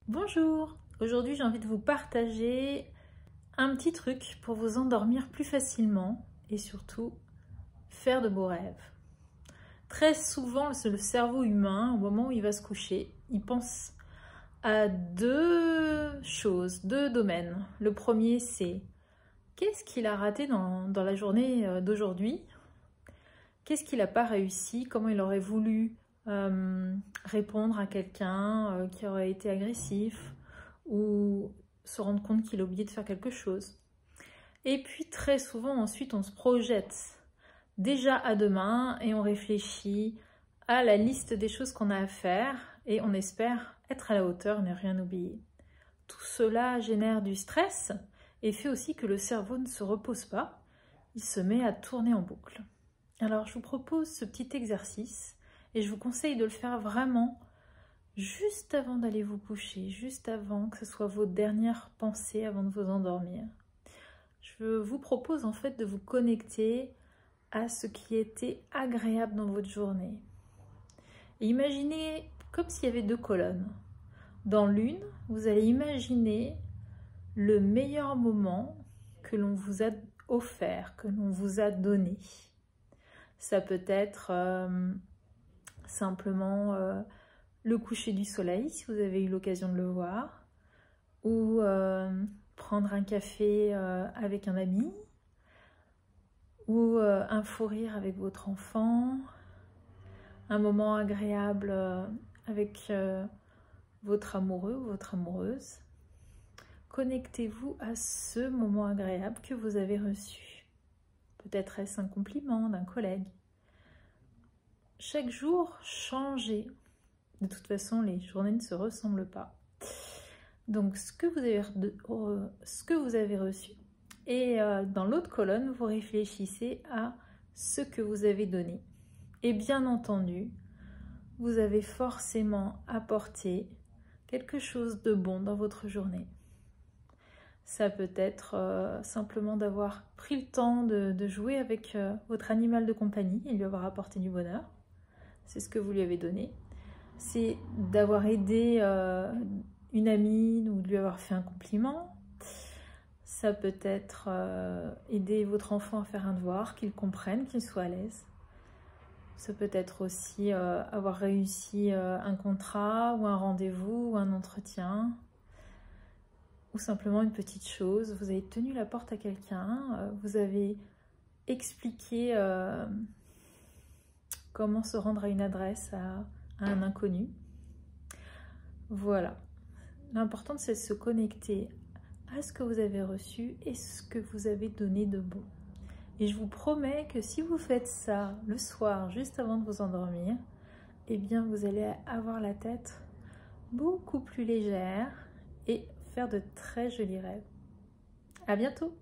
Bonjour, aujourd'hui j'ai envie de vous partager un petit truc pour vous endormir plus facilement et surtout faire de beaux rêves. Très souvent, le cerveau humain, au moment où il va se coucher, il pense à deux choses, deux domaines. Le premier, c'est qu'est-ce qu'il a raté dans la journée d'aujourd'hui? Qu'est-ce qu'il n'a pas réussi? Comment il aurait voulu répondre à quelqu'un qui aurait été agressif ou se rendre compte qu'il a oublié de faire quelque chose. Et puis très souvent ensuite on se projette déjà à demain et on réfléchit à la liste des choses qu'on a à faire et on espère être à la hauteur, ne rien oublier. Tout cela génère du stress et fait aussi que le cerveau ne se repose pas, il se met à tourner en boucle. Alors je vous propose ce petit exercice et je vous conseille de le faire vraiment juste avant d'aller vous coucher, juste avant que ce soit vos dernières pensées avant de vous endormir. Je vous propose en fait de vous connecter à ce qui était agréable dans votre journée. Et imaginez comme s'il y avait deux colonnes. Dans l'une, vous allez imaginer le meilleur moment que l'on vous a offert, que l'on vous a donné. Ça peut être simplement le coucher du soleil, si vous avez eu l'occasion de le voir, ou prendre un café avec un ami, ou un fou rire avec votre enfant, un moment agréable avec votre amoureux ou votre amoureuse. Connectez-vous à ce moment agréable que vous avez reçu. Peut-être est-ce un compliment d'un collègue. Chaque jour, changez. De toute façon, les journées ne se ressemblent pas. Donc, ce que vous avez reçu. Et dans l'autre colonne, vous réfléchissez à ce que vous avez donné. Et bien entendu, vous avez forcément apporté quelque chose de bon dans votre journée. Ça peut être simplement d'avoir pris le temps de jouer avec votre animal de compagnie et lui avoir apporté du bonheur. C'est ce que vous lui avez donné. C'est d'avoir aidé une amie ou de lui avoir fait un compliment. Ça peut être aider votre enfant à faire un devoir, qu'il comprenne, qu'il soit à l'aise. Ça peut être aussi avoir réussi un contrat ou un rendez-vous ou un entretien. Ou simplement une petite chose, vous avez tenu la porte à quelqu'un, vous avez expliqué comment se rendre à une adresse à un inconnu. Voilà. L'important, c'est de se connecter à ce que vous avez reçu et ce que vous avez donné de bon. Et je vous promets que si vous faites ça le soir, juste avant de vous endormir, eh bien, vous allez avoir la tête beaucoup plus légère et faire de très jolis rêves. À bientôt!